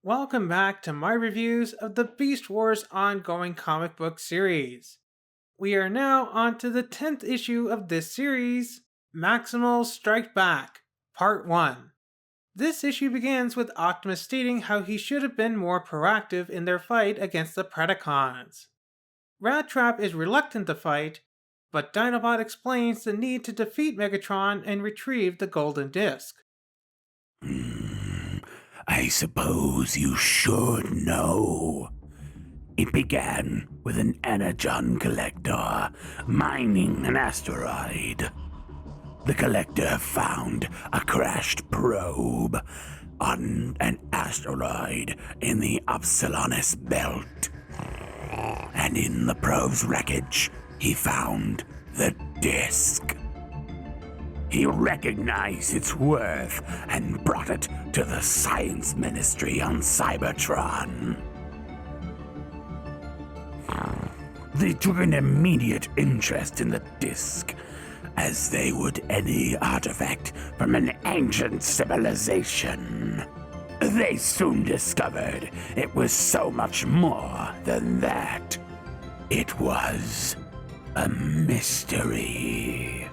Welcome back to my reviews of the Beast Wars ongoing comic book series. We are now on to the 10th issue of this series, Maximals Strike Back, Part 1. This issue begins with Optimus stating how he should have been more proactive in their fight against the Predacons. Rattrap is reluctant to fight, but Dinobot explains the need to defeat Megatron and retrieve the Golden Disc. I suppose you should know. It began with an energon collector mining an asteroid. The collector found a crashed probe on an asteroid in the Upsilonus belt. And in the probe's wreckage, he found the disc. He recognized its worth and brought it to the Science Ministry on Cybertron. They took an immediate interest in the disc, as they would any artifact from an ancient civilization. They soon discovered it was so much more than that. It was a mystery.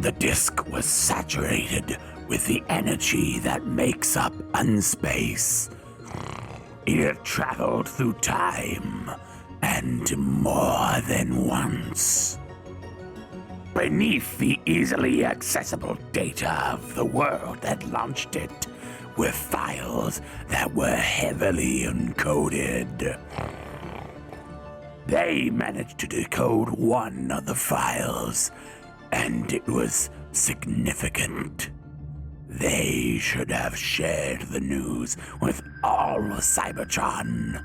The disc was saturated with the energy that makes up unspace. It had traveled through time, and more than once. Beneath the easily accessible data of the world that launched it were files that were heavily encoded. They managed to decode one of the files, and it was significant. They should have shared the news with all of Cybertron.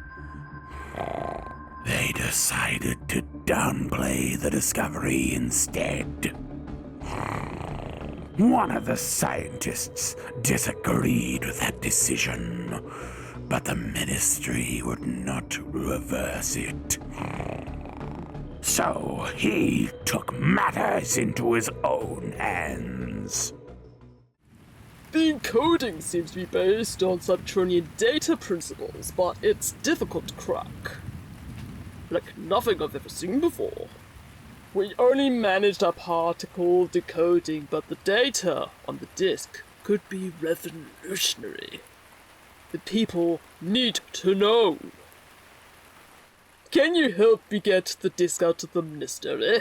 They decided to downplay the discovery instead. One of the scientists disagreed with that decision, but the Ministry would not reverse it. So he took matters into his own hands. The encoding seems to be based on Cybertronian data principles, but it's difficult to crack. Like nothing I've ever seen before. We only managed our particle decoding, but the data on the disk could be revolutionary. The people need to know. Can you help me get the disc out of the ministry?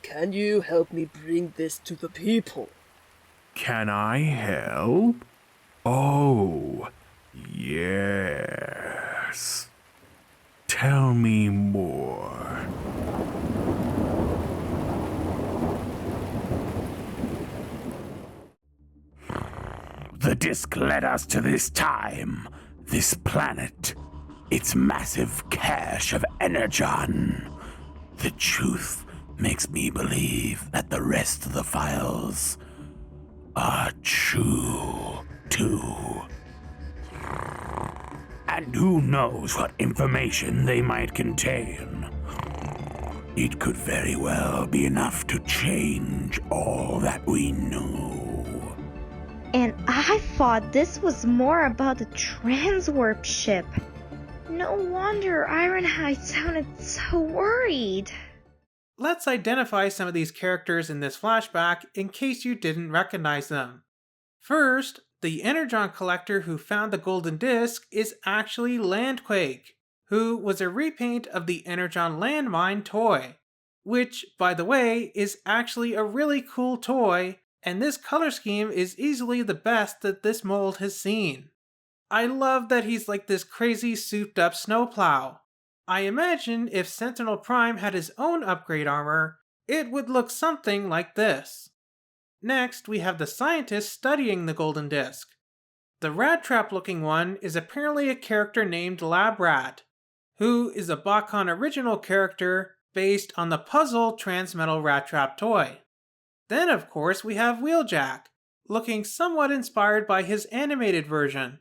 Can you help me bring this to the people? Can I help? Oh, yes. Tell me more. The disc led us to this time, this planet, its massive cache of energon. The truth makes me believe that the rest of the files are true, too. And who knows what information they might contain. It could very well be enough to change all that we know. And I thought this was more about the transwarp ship. No wonder Ironhide sounded so worried. Let's identify some of these characters in this flashback in case you didn't recognize them. First, the energon collector who found the golden disc is actually Landquake, who was a repaint of the Energon landmine toy, which, by the way, is actually a really cool toy, and this color scheme is easily the best that this mold has seen. I love that he's like this crazy souped up snowplow. I imagine if Sentinel Prime had his own upgrade armor, it would look something like this. Next, we have the scientist studying the golden disc. The Radtrap looking one is apparently a character named Lab Rat, who is a Bakon original character based on the puzzle Transmetal Rattrap toy. Then of course we have Wheeljack, looking somewhat inspired by his animated version.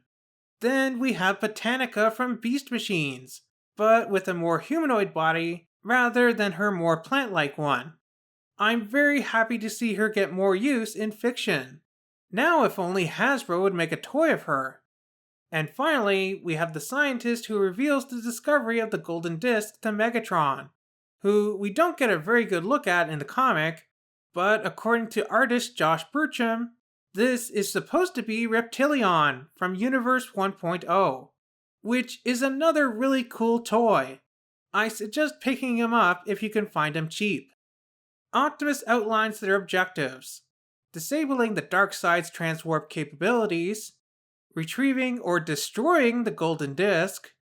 Then we have Botanica from Beast Machines, but with a more humanoid body rather than her more plant-like one. I'm very happy to see her get more use in fiction. Now if only Hasbro would make a toy of her. And finally, we have the scientist who reveals the discovery of the golden disc to Megatron, who we don't get a very good look at in the comic, but according to artist Josh Burcham, this is supposed to be Reptilion from Universe 1.0, which is another really cool toy. I suggest picking him up if you can find him cheap. Optimus outlines their objectives: disabling the Darkseid's transwarp capabilities, retrieving or destroying the golden disc,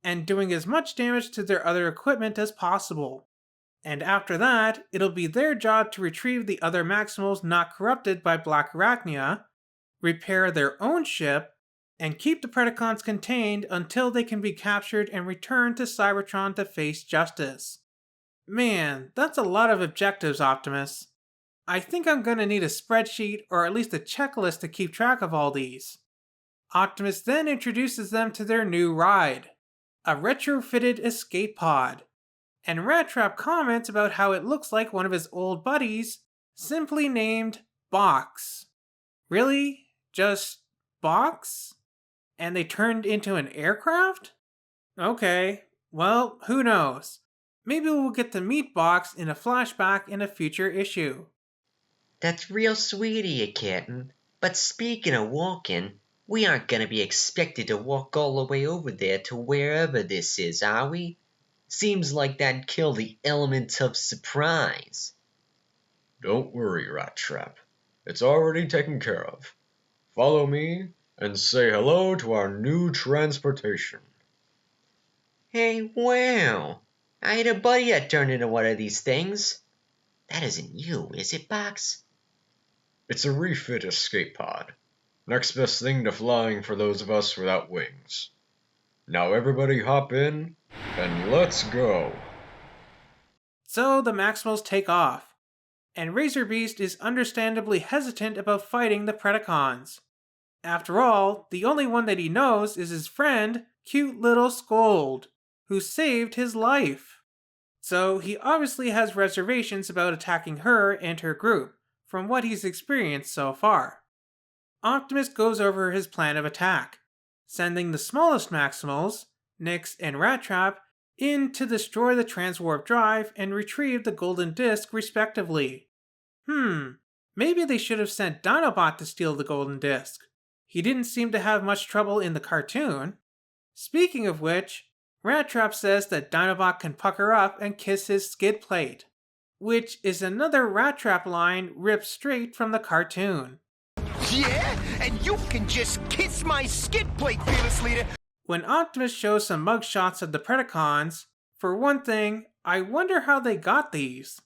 and doing as much damage to their other equipment as possible. And after that, it'll be their job to retrieve the other Maximals not corrupted by Blackarachnia, repair their own ship, and keep the Predacons contained until they can be captured and returned to Cybertron to face justice. Man, that's a lot of objectives, Optimus. I think I'm gonna need a spreadsheet or at least a checklist to keep track of all these. Optimus then introduces them to their new ride, a retrofitted escape pod. And Rattrap comments about how it looks like one of his old buddies, simply named Box. Really? Just Box? And they turned into an aircraft? Okay, well, who knows? Maybe we'll get to meet Box in a flashback in a future issue. That's real sweet of you, Captain. But speaking of walking, we aren't gonna be expected to walk all the way over there to wherever this is, are we? Seems like that'd kill the element of surprise. Don't worry, Rattrap. It's already taken care of. Follow me and say hello to our new transportation. Hey, wow! I had a buddy that turned into one of these things. That isn't you, is it, Box? It's a refit escape pod. Next best thing to flying for those of us without wings. Now everybody hop in, and let's go! So the Maximals take off, and Razor Beast is understandably hesitant about fighting the Predacons. After all, the only one that he knows is his friend, cute little Skold, who saved his life. So he obviously has reservations about attacking her and her group, from what he's experienced so far. Optimus goes over his plan of attack, sending the smallest Maximals, Nyx and Rattrap, in to destroy the transwarp drive and retrieve the golden disc respectively. Maybe they should have sent Dinobot to steal the golden disc. He didn't seem to have much trouble in the cartoon. Speaking of which, Rattrap says that Dinobot can pucker up and kiss his skid plate, which is another Rattrap line ripped straight from the cartoon. Yeah, and you can just kiss my skid plate, fearless leader. When Optimus shows some mugshots of the Predacons, for one thing, I wonder how they got these.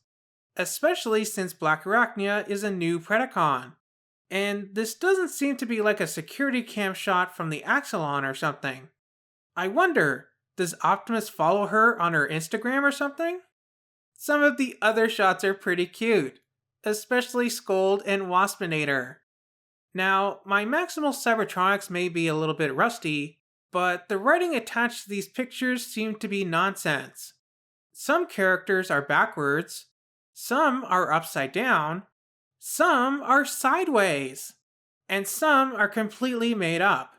Especially since Blackarachnia is a new Predacon. And this doesn't seem to be like a security cam shot from the Axelon or something. I wonder, does Optimus follow her on her Instagram or something? Some of the other shots are pretty cute, especially Skold and Waspinator. Now, my Maximal Cybertronics may be a little bit rusty, but the writing attached to these pictures seemed to be nonsense. Some characters are backwards, some are upside down, some are sideways, and some are completely made up.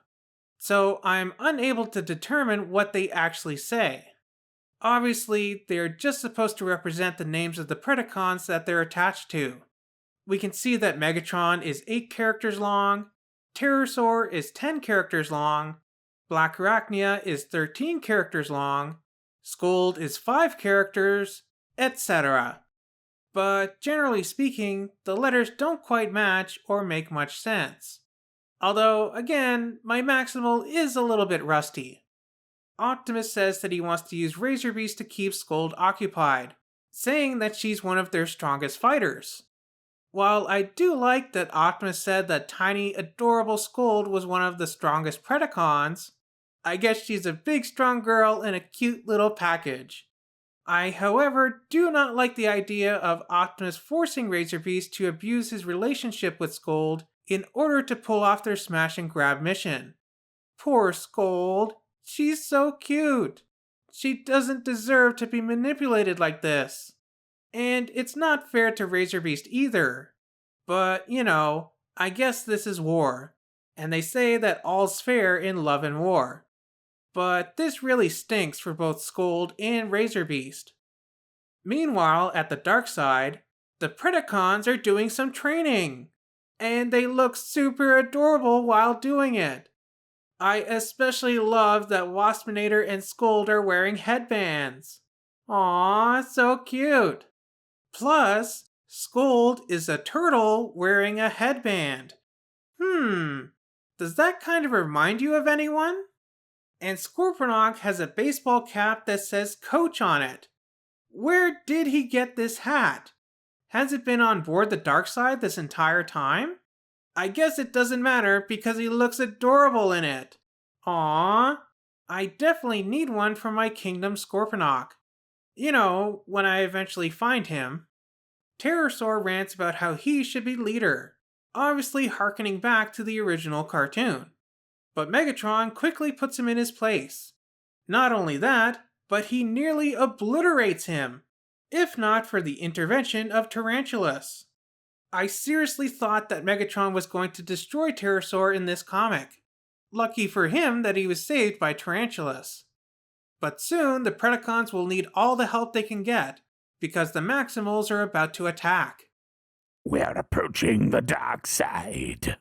So I'm unable to determine what they actually say. Obviously, they're just supposed to represent the names of the Predacons that they're attached to. We can see that Megatron is 8 characters long, Pterosaur is 10 characters long, Blackarachnia is 13 characters long, Skold is 5 characters, etc. But generally speaking, the letters don't quite match or make much sense. Although, again, my Maximal is a little bit rusty. Optimus says that he wants to use Razor Beast to keep Skold occupied, saying that she's one of their strongest fighters. While I do like that Optimus said that tiny, adorable Skold was one of the strongest Predacons, I guess she's a big, strong girl in a cute little package. I, however, do not like the idea of Optimus forcing Razor Beast to abuse his relationship with Skold in order to pull off their smash and grab mission. Poor Skold. She's so cute. She doesn't deserve to be manipulated like this. And it's not fair to Razor Beast either. But, you know, I guess this is war, and they say that all's fair in love and war. But this really stinks for both Skold and Razor Beast. Meanwhile, at the dark side, the Predacons are doing some training, and they look super adorable while doing it. I especially love that Waspinator and Skold are wearing headbands. Aww, so cute. Plus, Skold is a turtle wearing a headband. Does that kind of remind you of anyone? And Scorponok has a baseball cap that says Coach on it. Where did he get this hat? Has it been on board the dark side this entire time? I guess it doesn't matter because he looks adorable in it. Aww, I definitely need one for my Kingdom Scorponok. You know, when I eventually find him. Pterosaur rants about how he should be leader, obviously harkening back to the original cartoon. But Megatron quickly puts him in his place. Not only that, but he nearly obliterates him, if not for the intervention of Tarantulas. I seriously thought that Megatron was going to destroy Pterosaur in this comic. Lucky for him that he was saved by Tarantulas. But soon the Predacons will need all the help they can get, because the Maximals are about to attack. We're approaching the dark side.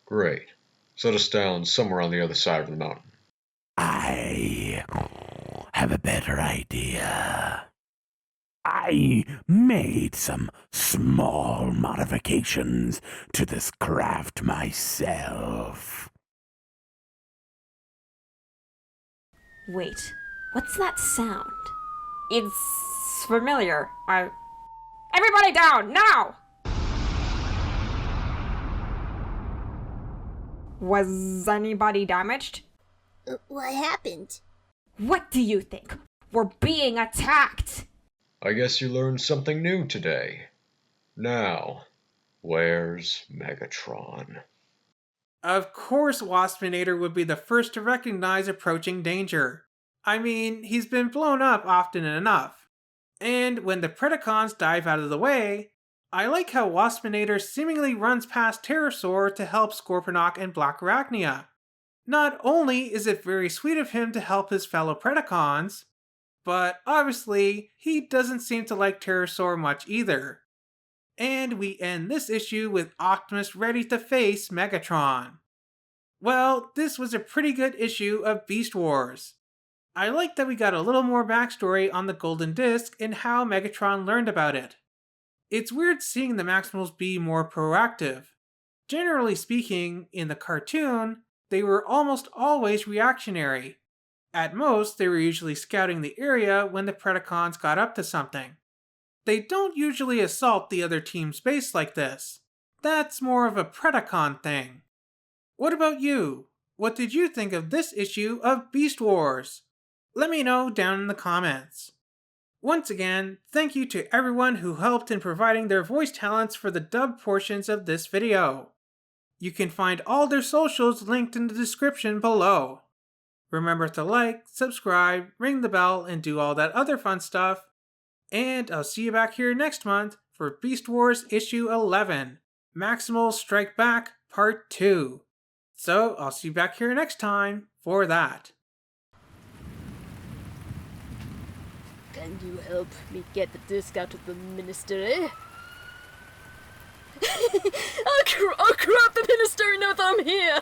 Great. Set us down somewhere on the other side of the mountain. I have a better idea. I made some small modifications to this craft myself. Wait, what's that sound? It's familiar. Everybody down, now! Was anybody damaged? What happened? What do you think? We're being attacked! I guess you learned something new today. Now, where's Megatron? Of course Waspinator would be the first to recognize approaching danger. I mean, he's been blown up often enough. And when the Predacons dive out of the way, I like how Waspinator seemingly runs past Pterosaur to help Scorponok and Blackarachnia. Not only is it very sweet of him to help his fellow Predacons, but obviously he doesn't seem to like Pterosaur much either. And we end this issue with Optimus ready to face Megatron. Well, this was a pretty good issue of Beast Wars. I like that we got a little more backstory on the Golden Disc and how Megatron learned about it. It's weird seeing the Maximals be more proactive. Generally speaking, in the cartoon, they were almost always reactionary. At most, they were usually scouting the area when the Predacons got up to something. They don't usually assault the other team's base like this. That's more of a Predacon thing. What about you? What did you think of this issue of Beast Wars? Let me know down in the comments. Once again, thank you to everyone who helped in providing their voice talents for the dubbed portions of this video. You can find all their socials linked in the description below. Remember to like, subscribe, ring the bell, and do all that other fun stuff. And I'll see you back here next month for Beast Wars issue 11, Maximals Strike Back Part 2. So I'll see you back here next time for that. Can you help me get the disc out of the ministry? I'll grab the ministry now that I'm here!